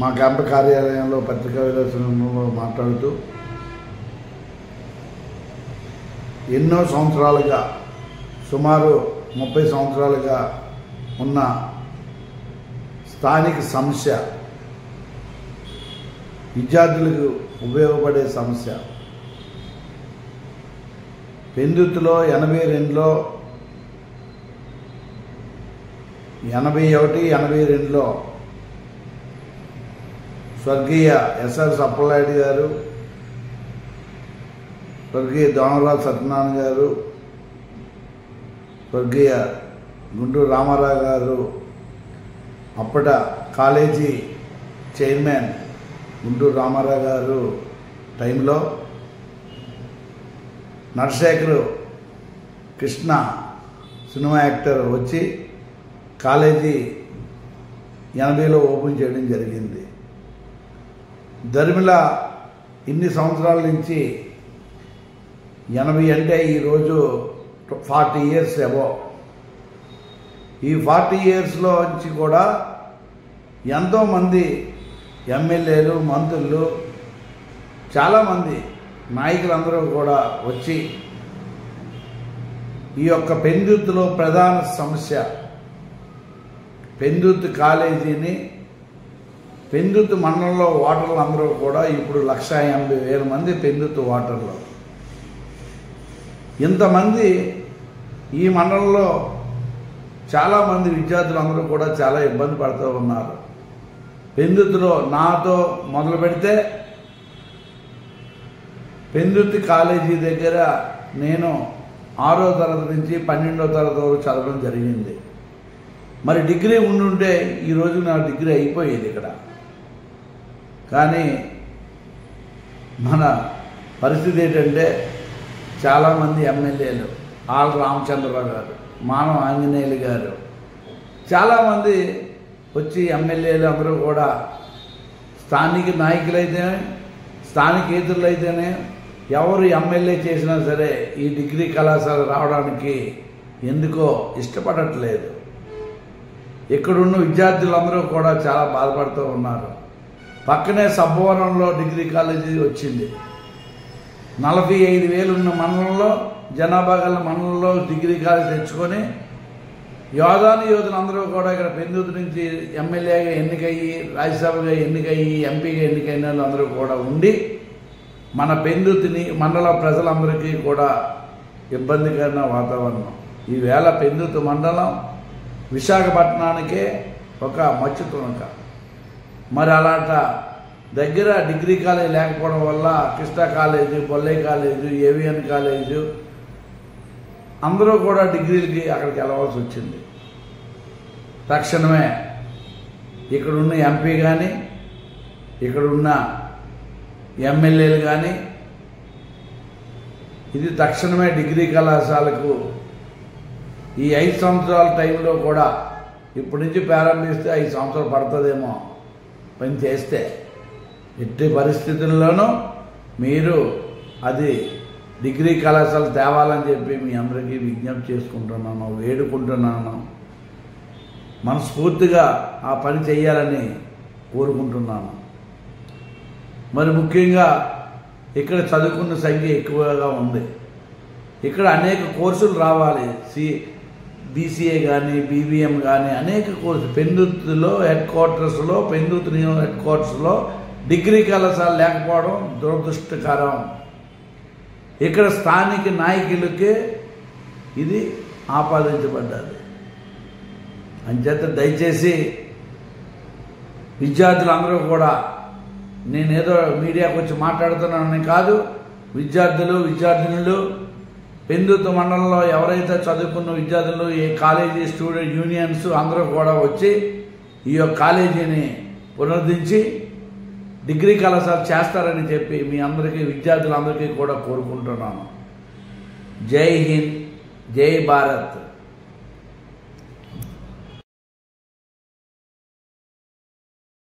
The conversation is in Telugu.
మా క్యాంపు కార్యాలయంలో పత్రికా విలేకరులతో మాట్లాడుతూ ఎన్నో సంవత్సరాలుగా సుమారు 30 సంవత్సరాలుగా ఉన్న స్థానిక సమస్య, విద్యార్థులకు ఉపయోగపడే సమస్య, పెందుర్తిలో 82లో 81, 82లో స్వర్గీయ ఎస్ఆర్ సప్పలనాయుడు గారు, స్వర్గీయ దోమరాజు సత్యనారాయణ గారు, స్వర్గీయ గుంటూరు రామారావు గారు, అప్పట కాలేజీ చైర్మన్ గుంటూరు రామారావు గారు టైంలో నరశేఖర్ కృష్ణ సినిమా యాక్టర్ వచ్చి కాలేజీ 80లో ఓపెన్ చేయడం జరిగింది. ధర్మిల ఇన్ని సంవత్సరాల నుంచి 80 అంటే ఈరోజు 40 years అబో. ఈ 40 yearsలో నుంచి కూడా ఎంతోమంది ఎమ్మెల్యేలు, మంత్రులు, చాలామంది నాయకులందరూ కూడా వచ్చి ఈ యొక్క పెందుర్తిలో ప్రధాన సమస్య పెందుర్తి కాలేజీని, పెందుర్తి మండలంలో ఓటర్లు అందరూ కూడా ఇప్పుడు 1,80,000 మంది పెందుర్తి ఓటర్లు. ఇంతమంది ఈ మండలంలో చాలామంది విద్యార్థులు అందరూ కూడా చాలా ఇబ్బంది పడుతూ ఉన్నారు. పెందుర్తిలో నాతో మొదలు పెడితే పెందుర్తి కాలేజీ దగ్గర నేను 6వ తరగతి నుంచి 12వ తరగతి వరకు చదవడం జరిగింది. మరి డిగ్రీ ఉండుంటే ఈరోజు నా డిగ్రీ అయిపోయేది ఇక్కడ. కానీ మన పరిస్థితి ఏంటంటే చాలామంది ఎమ్మెల్యేలు, ఆళ్ళ రామచంద్రరావు గారు, మానవ ఆంజనేయులు గారు, చాలామంది వచ్చి ఎమ్మెల్యేలు అందరూ కూడా స్థానిక నాయకులైతేనే, స్థానికేతరులైతేనే ఎవరు ఎమ్మెల్యే చేసినా సరే ఈ డిగ్రీ కళాశాల రావడానికి ఎందుకో ఇష్టపడట్లేదు. ఇక్కడున్న విద్యార్థులందరూ కూడా చాలా బాధపడుతూ ఉన్నారు. పక్కనే సబ్బవరంలో డిగ్రీ కాలేజీ వచ్చింది. 45,000 ఉన్న మండలంలో, జనాభా గల మండలంలో డిగ్రీ కాలేజీ తెచ్చుకొని యోధులందరూ కూడా ఇక్కడ పెందుర్తి నుంచి ఎమ్మెల్యేగా ఎన్నికయ్యి, రాజ్యసభగా ఎన్నికయ్యి, ఎంపీగా ఎన్నికైన వాళ్ళందరూ కూడా ఉండి మన పెందుర్తిని మండల ప్రజలందరికీ కూడా ఇబ్బందికరమైన వాతావరణం. ఈవేళ పెందుర్తి మండలం విశాఖపట్నానికే ఒక మచ్చు తునక. మరి అలాంట దగ్గర డిగ్రీ కాలేజ్ లేకపోవడం వల్ల Krishna college, Bollaiah college, AVN college అందరూ కూడా డిగ్రీలకి అక్కడికి వెళ్ళవలసి వచ్చింది. తక్షణమే ఇక్కడున్న ఎంపీ కానీ, ఇక్కడున్న ఎమ్మెల్యేలు కానీ ఇది తక్షణమే డిగ్రీ కళాశాలకు ఈ 5 సంవత్సరాల టైంలో కూడా ఇప్పటి నుంచి ప్రారంభిస్తే 5 సంవత్సరాలు పడుతుందేమో పని చేస్తే, ఎట్టి పరిస్థితుల్లోనూ మీరు అది డిగ్రీ కళాశాల తేవాలని చెప్పి మీ అందరికీ విజ్ఞప్తి చేసుకుంటున్నాను, వేడుకుంటున్నాను. మనస్ఫూర్తిగా ఆ పని చేయాలని కోరుకుంటున్నాను. మరి ముఖ్యంగా ఇక్కడ చదువుకున్న సంఖ్య ఎక్కువగా ఉంది. ఇక్కడ అనేక కోర్సులు రావాలి. బీసీఏ కానీ, బీబీఎం కానీ అనేక కోర్సులు పెందుర్తిలో పెందుర్తి హెడ్ క్వార్టర్స్లో డిగ్రీ కళాశాల లేకపోవడం దురదృష్టకరం. ఇక్కడ స్థానిక నాయకులకే ఇది ఆపాదించబడ్డది. అంచేత దయచేసి విద్యార్థులందరూ కూడా, నేనేదో మీడియాకు వచ్చి మాట్లాడుతున్నానని కాదు, విద్యార్థినులు పెందుర్తి మండలంలో ఎవరైతే చదువుకున్న విద్యార్థులు, ఈ కాలేజీ స్టూడెంట్ యూనియన్స్ అందరూ కూడా వచ్చి ఈ యొక్క కాలేజీని పునరుద్ధరించి డిగ్రీ కళాశాల చేస్తారని చెప్పి మీ అందరికీ, విద్యార్థులందరికీ కూడా కోరుకుంటున్నాను. జై హింద్, జై భారత్.